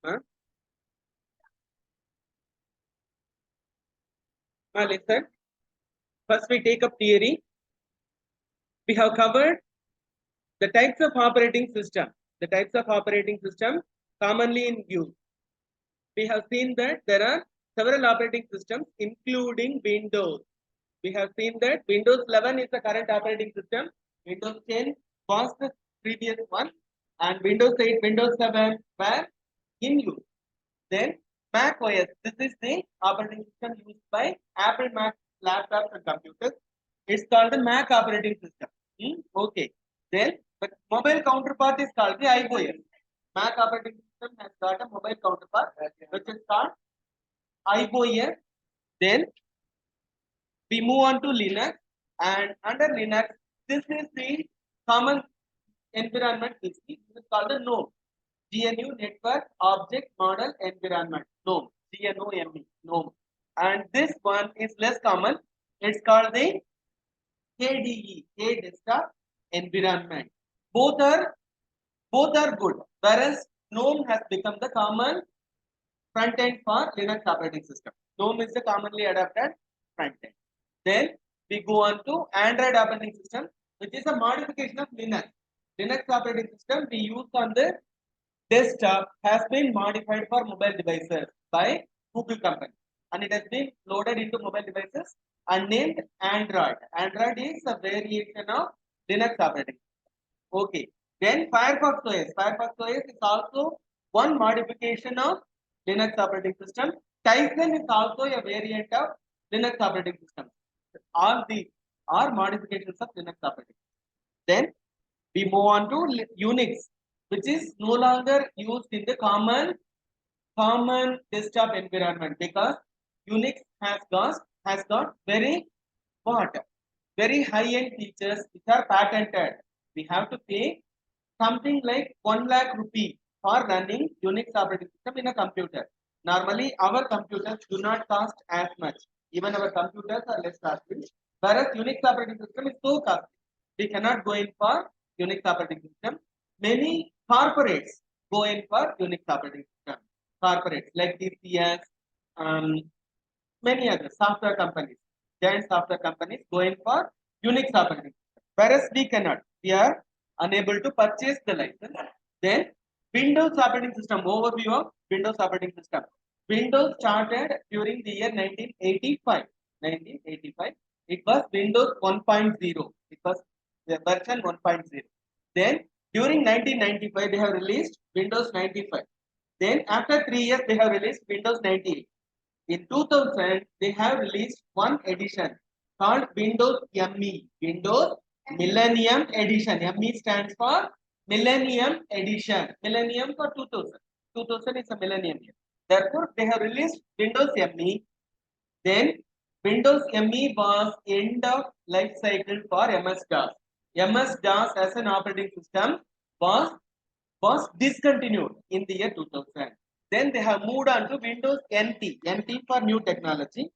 Huh? Listen. First, we take up theory. We have covered the types of operating system. The types of operating system commonly in use. We have seen that there are several operating systems, including Windows. We have seen that Windows 11 is the current operating system. Windows 10 was the previous one, and Windows 8, Windows 7 were in use. Then Mac OS. This is the operating system used by Apple Mac laptops and computers. It's called the Mac operating system. Okay. Then the mobile counterpart is called the iOS. Mac operating system has got a mobile counterpart, which is called iOS. Then we move on to Linux, and under Linux, this is the common environment system. This is called the GNOME. GNU Network Object Model Environment. GNOME. GNOME. GNOME. And this one is less common. It's called the KDE, K Desktop Environment. Both are good. Whereas GNOME has become the common front end for Linux operating system. GNOME is the commonly adopted front end. Then we go on to Android operating system, which is a modification of Linux. Linux operating system we use on the desktop has been modified for mobile devices by Google company, and it has been loaded into mobile devices and named Android. Android is a variation of Linux operating system. Okay. Then Firefox OS. Firefox OS is also one modification of Linux operating system. Tizen is also a variant of Linux operating system. All these are modifications of Linux operating system. Then we move on to Unix, which is no longer used in the common desktop environment, because Unix has got very high-end features which are patented. We have to pay something like 1 lakh rupee for running Unix operating system in a computer. Normally, our computers do not cost as much. Even our computers are less costly. Whereas Unix operating system is so costly, we cannot go in for Unix operating system. Many corporates go in for Unix operating system. Corporates like TCS, many other software companies, giant software companies go in for Unix operating system. Whereas we cannot. We are unable to purchase the license. Then Windows operating system, overview of Windows operating system. Windows started during the year 1985. 1985. It was Windows 1.0. It was the version 1.0. Then during 1995 they have released Windows 95. Then after 3 years they have released Windows 98. In 2000 they have released one edition called Windows ME. Windows Millennium Edition. ME stands for Millennium Edition. Millennium for 2000. 2000 is a millennium year. Therefore, they have released Windows ME. Then Windows ME was end of life cycle for MS-DOS. MS-DOS as an operating system was discontinued in the year 2000. Then they have moved on to Windows NT. NT for new technology.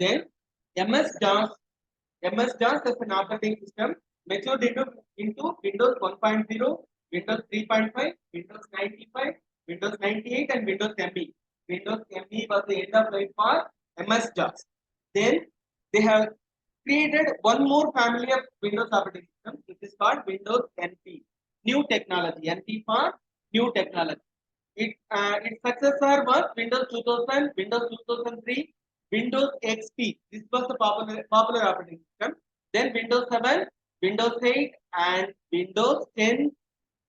Then MS-DOS as an operating system matured into Windows 1.0, Windows 3.5, Windows 95, Windows 98, and Windows ME. Windows ME was the end of life for MS-DOS. Then they have created one more family of Windows operating systems, which is called Windows NT. New technology. NT for new technology. Its successor was Windows 2000, Windows 2003, Windows XP. This was the popular operating system. Then Windows 7, Windows 8, and Windows 10,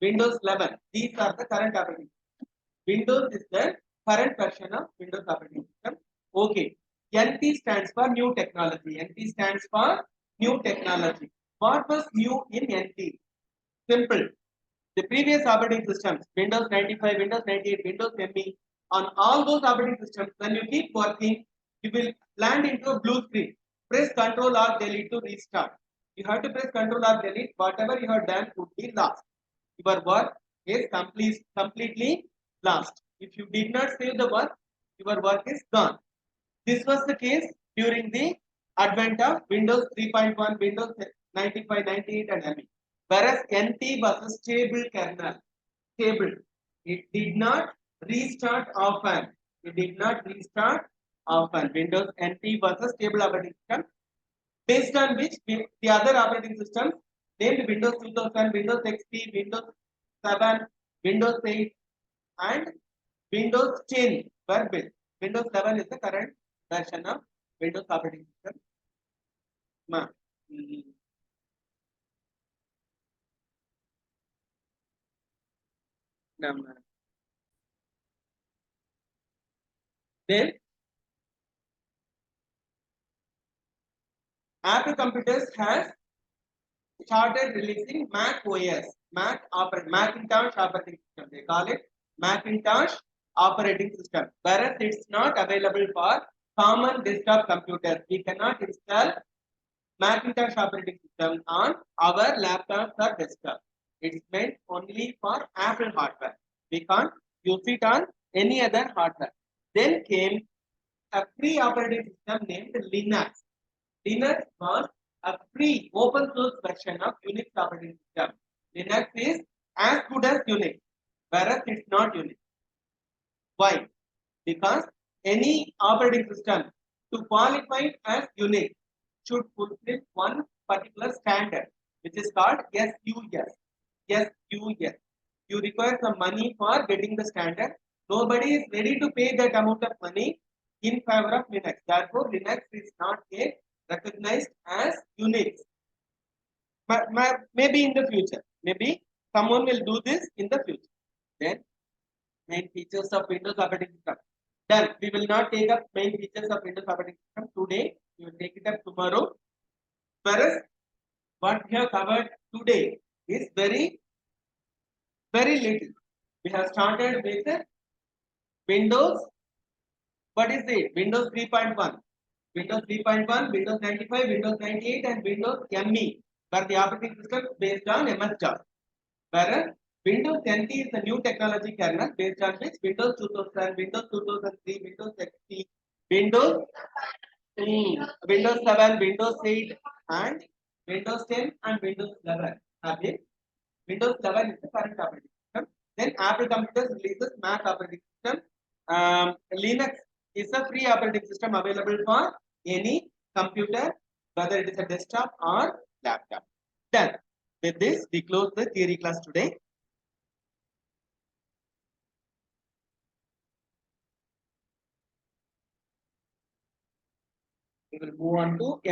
Windows 11. These are the current operating systems. Windows is the current version of Windows operating system. Okay. NT stands for new technology. NT stands for new technology. What was new in NT? Simple. The previous operating systems, Windows 95, Windows 98, Windows ME, on all those operating systems, when you keep working, you will land into a blue screen. Press Ctrl or Delete to restart. You have to press Ctrl or Delete. Whatever you have done would be lost. Your work is completely last. If you did not save the work, your work is gone. This was the case during the advent of Windows 3.1, Windows 95, 98 and ME. Whereas NT was a stable kernel. Stable. It did not restart often. It did not restart often. Windows NT was a stable operating system based on which the other operating systems named Windows 2000, Windows XP, Windows 7, Windows 8 and Windows 10 were built. Windows 11 is the current version of Windows operating system. Then Apple Computers has started releasing Mac OS, Macintosh operating system. They call it Macintosh operating system. Whereas it's not available for common desktop computers. We cannot install Macintosh operating system on our laptops or desktop. It's meant only for Apple hardware. We can't use it on any other hardware. Then came a free operating system named Linux. Linux was a free open source version of Unix operating system. Linux is as good as Unix, whereas it's not Unix. Why? Because any operating system to qualify as Unix should fulfill one particular standard, which is called SUS. SUS. You require some money for getting the standard. Nobody is ready to pay that amount of money in favor of Linux. Therefore, Linux is not yet recognized as Unix. But maybe in the future, maybe someone will do this in the future. Then, main features of Windows operating system. Then we will not take up main features of Windows operating system today. We will take it up tomorrow. Whereas what we have covered today is very little. We have started with Windows. What is it? Windows 3.1. Windows 3.1, Windows 95, Windows 98 and Windows ME were the operating systems based on MS-DOS. Whereas Windows NT is a new technology kernel based on which Windows 2000, Windows 2003, Windows XP, Windows, Windows 7, Windows 8 and Windows 10 and Windows 11 have been. Windows 11 is the current operating system. Then Apple Computers releases Mac operating system. Linux is a free operating system available for any computer, whether it is a desktop or laptop. Done. With this, we close the theory class today. We will move on to